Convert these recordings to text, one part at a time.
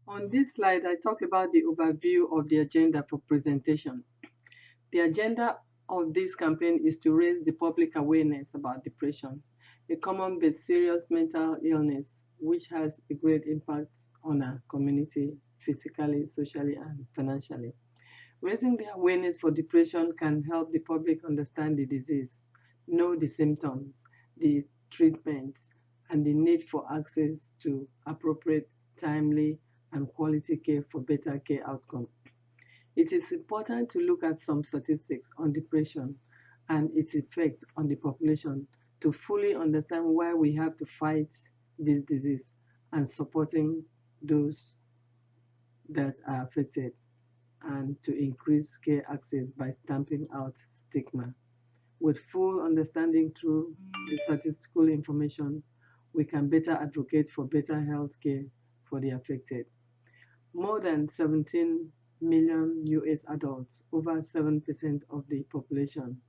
On this slide, I talk about the overview of the agenda for presentation. The agenda of this campaign is to raise the public awareness about depression, a common but serious mental illness which has a great impact on our community physically, socially, and financially. Raising the awareness for depression can help the public understand the disease, know the symptoms, the treatments, and the need for access to appropriate, timely, and quality care for better care outcome. It is important to look at some statistics on depression and its effect on the population to fully understand why we have to fight this disease and supporting those that are affected, and to increase care access by stamping out stigma. With full understanding through the statistical information, we can better advocate for better health care for the affected. More than 17 million US adults, over 7% of the population,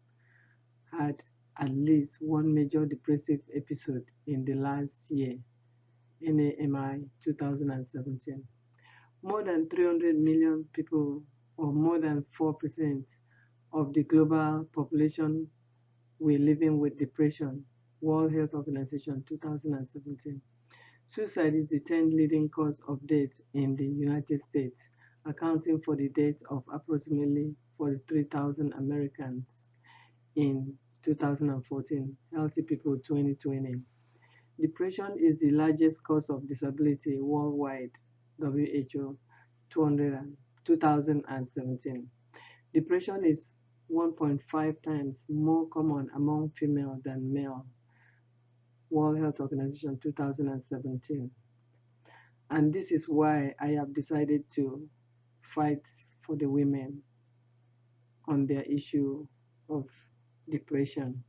had at least one major depressive episode in the last year, NAMI 2017. More than 300 million people, or more than 4% of the global population, were living with depression, World Health Organization 2017. Suicide is the 10th leading cause of death in the United States, accounting for the death of approximately 43,000 Americans in 2014, Healthy People 2020. Depression is the largest cause of disability worldwide, WHO 2017. Depression is 1.5 times more common among female than male, World Health Organization 2017. And this is why I have decided to fight for the women on their issue of depression.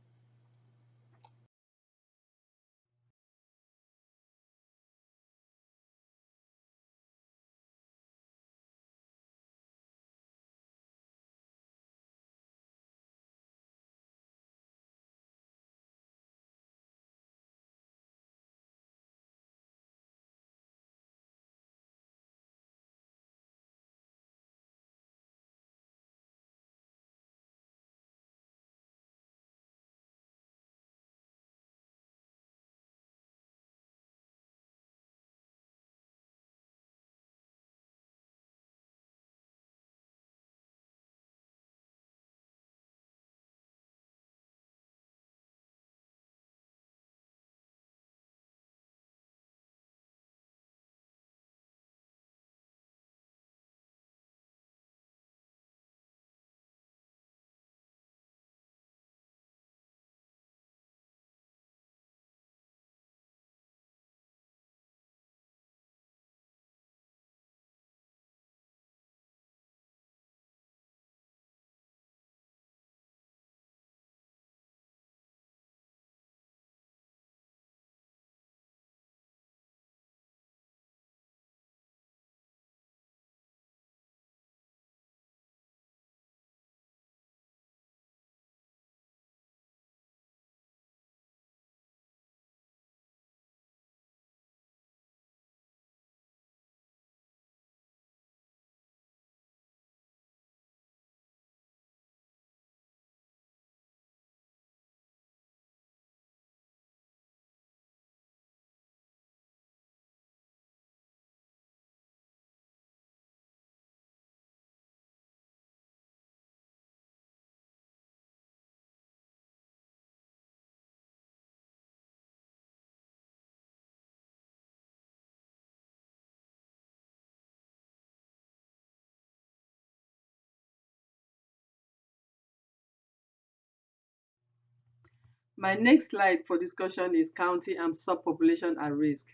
My next slide for discussion is county and subpopulation at risk.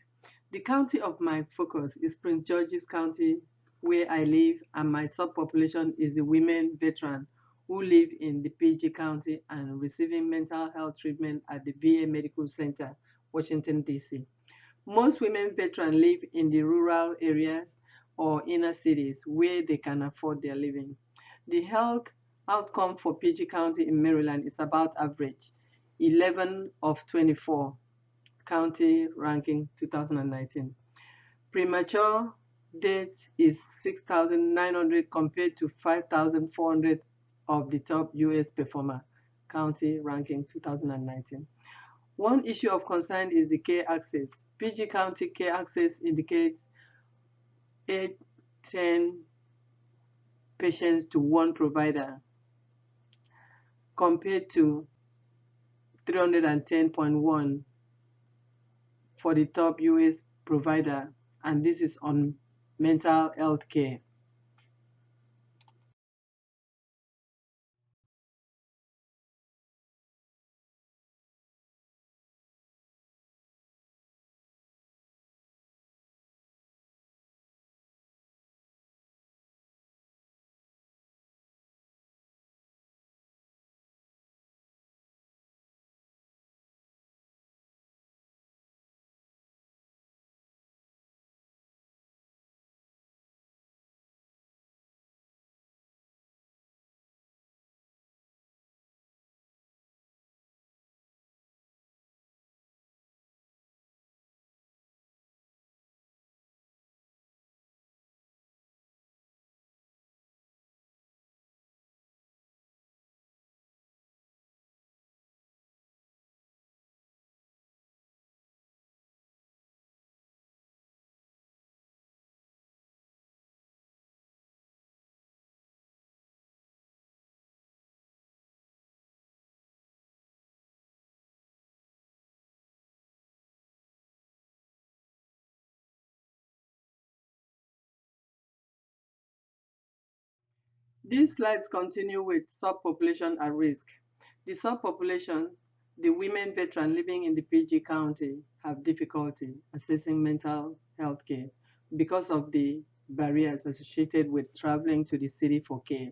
The county of my focus is Prince George's County, where I live, and my subpopulation is the women veteran who live in the PG County and receiving mental health treatment at the VA Medical Center, Washington, D.C. Most women veterans live in the rural areas or inner cities where they can afford their living. The health outcome for PG County in Maryland is about average, 11 of 24, county ranking 2019. Premature death is 6,900 compared to 5,400 of the top US performer. County ranking 2019. One issue of concern is the care access. PG County care access indicates 810 patients to one provider compared to 310.1 for the top US provider, and this is on mental health care. These slides continue with subpopulation at risk. The subpopulation, the women veterans living in the PG County, have difficulty accessing mental health care because of the barriers associated with traveling to the city for care.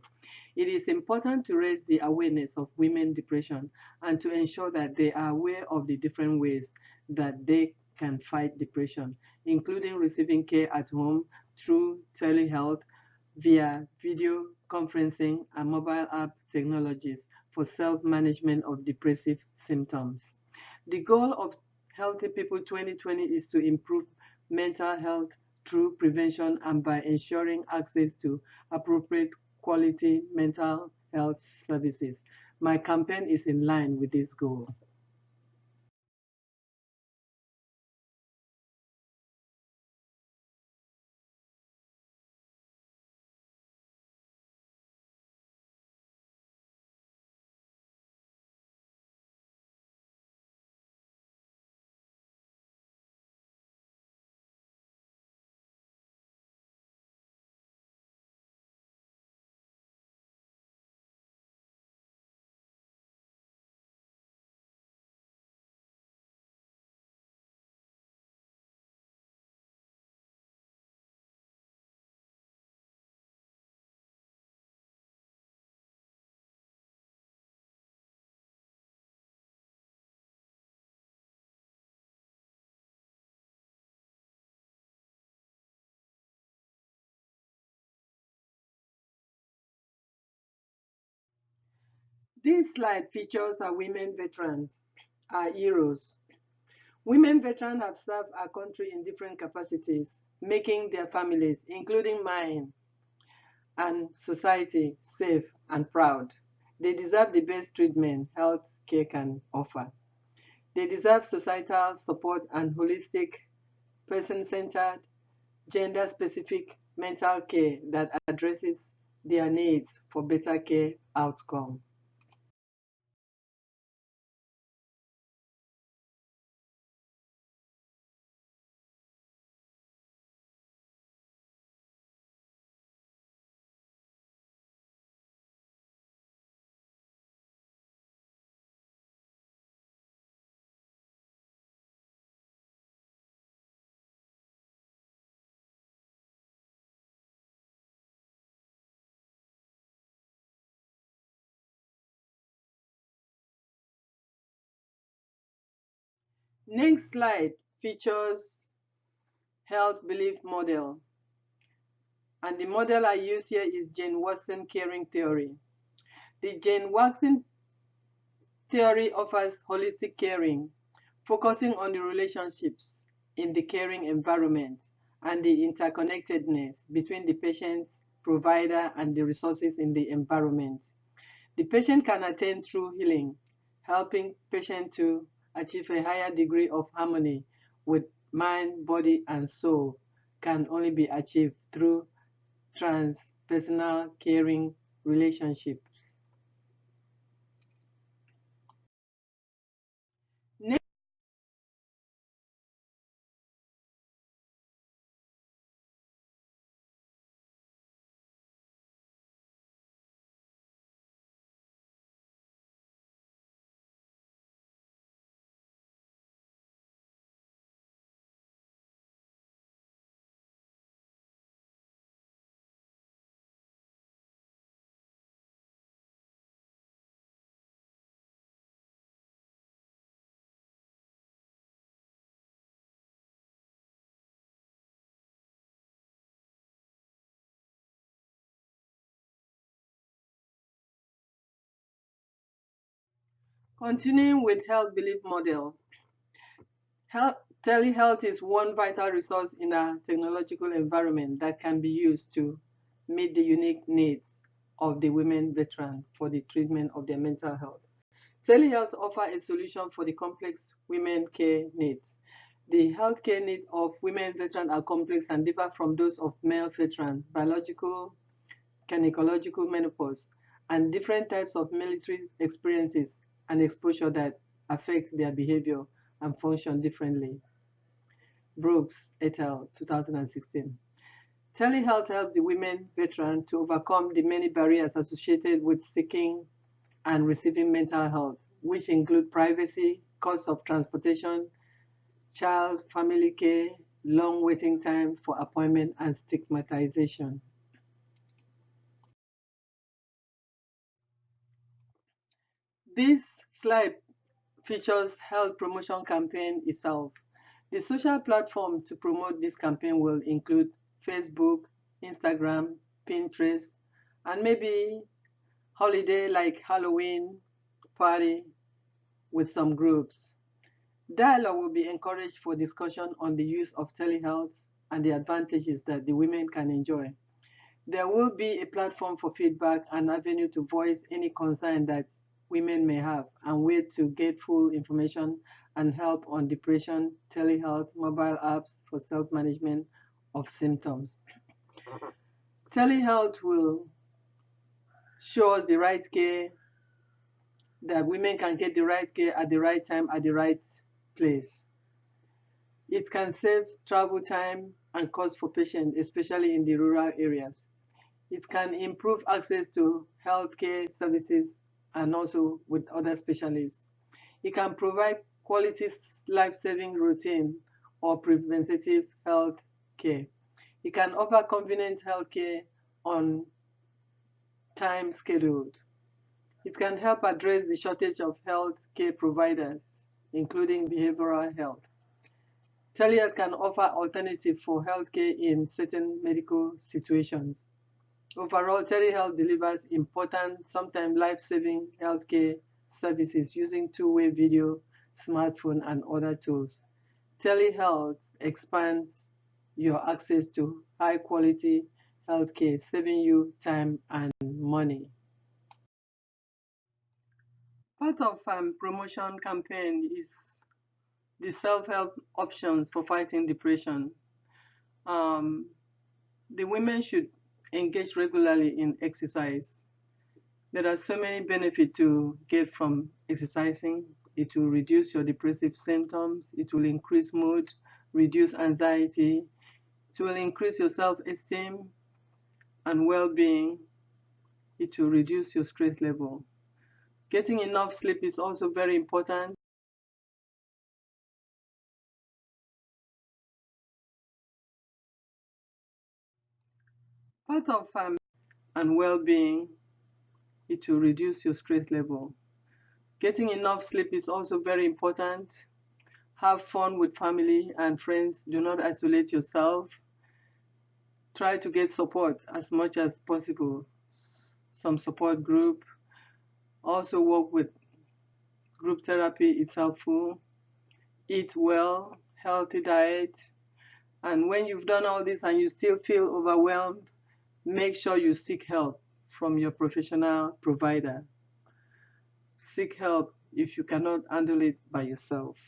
It is important to raise the awareness of women depression and to ensure that they are aware of the different ways that they can fight depression, including receiving care at home through telehealth, via video conferencing and mobile app technologies for self-management of depressive symptoms. The goal of Healthy People 2020 is to improve mental health through prevention and by ensuring access to appropriate quality mental health services. My campaign is in line with this goal. This slide features our women veterans, our heroes. Women veterans have served our country in different capacities, making their families, including mine, and society safe and proud. They deserve the best treatment health care can offer. They deserve societal support and holistic, person-centered, gender-specific mental care that addresses their needs for better care outcome. Next slide features health belief model. And the model I use here is Jane Watson caring theory. The Jane Watson theory offers holistic caring, focusing on the relationships in the caring environment and the interconnectedness between the patient, provider, and the resources in the environment. The patient can attain true healing, helping patient to achieve a higher degree of harmony with mind, body, and soul can only be achieved through transpersonal caring relationships. Continuing with health belief model, telehealth is one vital resource in a technological environment that can be used to meet the unique needs of the women veteran for the treatment of their mental health. Telehealth offers a solution for the complex women care needs. The healthcare needs of women veterans are complex and differ from those of male veterans, biological, gynecological menopause, and different types of military experiences and exposure that affect their behavior and function differently. Brooks et al., 2016. Telehealth helps the women veteran to overcome the many barriers associated with seeking and receiving mental health, which include privacy, cost of transportation, child family care, long waiting time for appointment, and stigmatization. This slide features health promotion campaign itself. The social platform to promote this campaign will include Facebook, Instagram, Pinterest, and maybe holiday like Halloween party with some groups. Dialogue will be encouraged for discussion on the use of telehealth and the advantages that the women can enjoy. There will be a platform for feedback and avenue to voice any concern that women may have and way to get full information and help on depression, telehealth, mobile apps for self-management of symptoms. Telehealth will show us the right care, that women can get the right care at the right time at the right place. It can save travel time and cost for patients, especially in the rural areas. It can improve access to healthcare services and also with other specialists. It can provide quality life-saving routine or preventative health care. It can offer convenient health care on time scheduled. It can help address the shortage of health care providers, including behavioral health. Telehealth can offer alternative for healthcare in certain medical situations. Overall, telehealth delivers important, sometimes life-saving healthcare services using two-way video, smartphone, and other tools. Telehealth expands your access to high-quality healthcare, saving you time and money. Part of promotion campaign is the self-help options for fighting depression. Um, the women should engage regularly in exercise. There are so many benefits to get from exercising. It will reduce your depressive symptoms. It will increase mood, reduce anxiety. It will increase your self-esteem and well-being. It will reduce your stress level. Getting enough sleep is also very important. Part of and well-being, it will reduce your stress level. Getting enough sleep is also very important. Have fun with family and friends. Do not isolate yourself. Try to get support as much as possible. Some support group. Also work with group therapy, it's helpful. Eat well, healthy diet. And when you've done all this and you still feel overwhelmed, make sure you seek help from your professional provider. Seek help if you cannot handle it by yourself.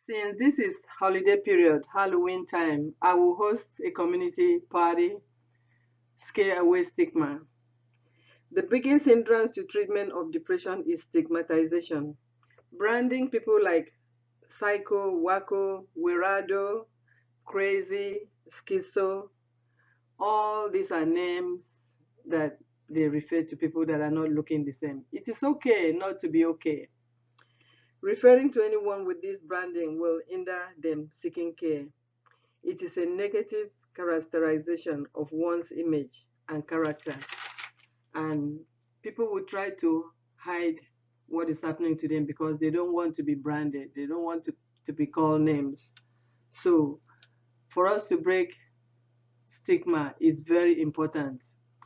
Since this is holiday period, Halloween time, I will host a community party, scare away stigma. The biggest hindrance to treatment of depression is stigmatization. Branding people like psycho, wacko, weirdo, crazy, schizo, all these are names that they refer to people that are not looking the same. It is okay not to be okay. Referring to anyone with this branding will hinder them seeking care. It is a negative characterization of one's image and character, and people will try to hide what is happening to them because they don't want to be branded. They don't want to be called names. So for us to break stigma is very important.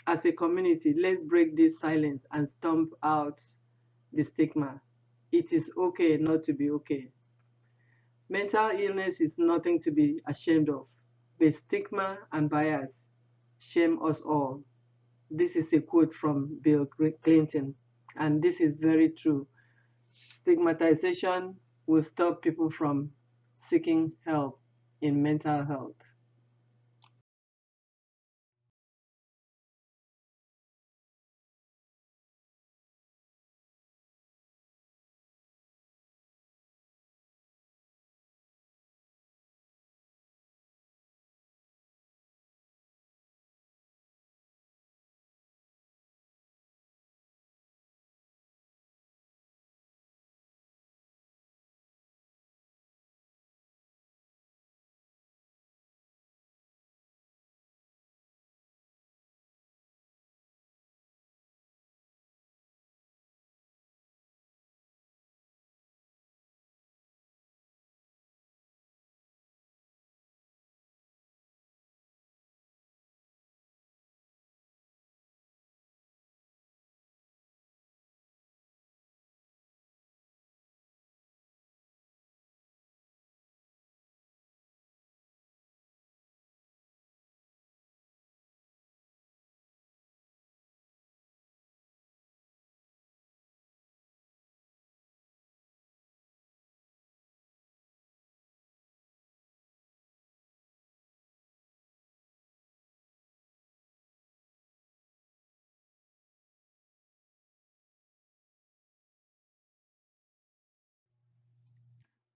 As a community, let's break this silence and stomp out the stigma. It is okay not to be okay. Mental illness is nothing to be ashamed of, but stigma and bias shame us all. This is a quote from Bill Clinton, and this is very true. Stigmatization will stop people from seeking help in mental health.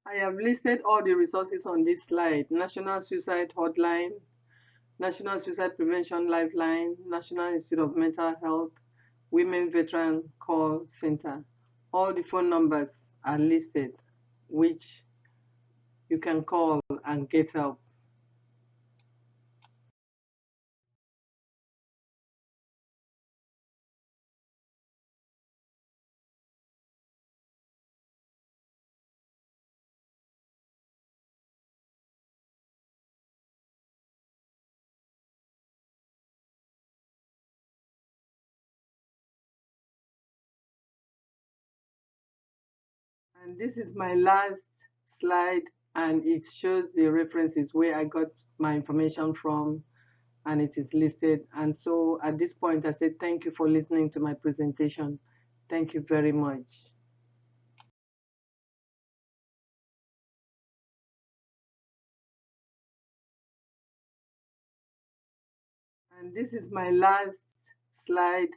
I have listed all the resources on this slide: National Suicide Hotline, National Suicide Prevention Lifeline, National Institute of Mental Health, Women Veteran Call Center. All the phone numbers are listed, which you can call and get help. And this is my last slide, and it shows the references where I got my information from. and it is listed. And so at this point, I say thank you for listening to my presentation. Thank you very much. And this is my last slide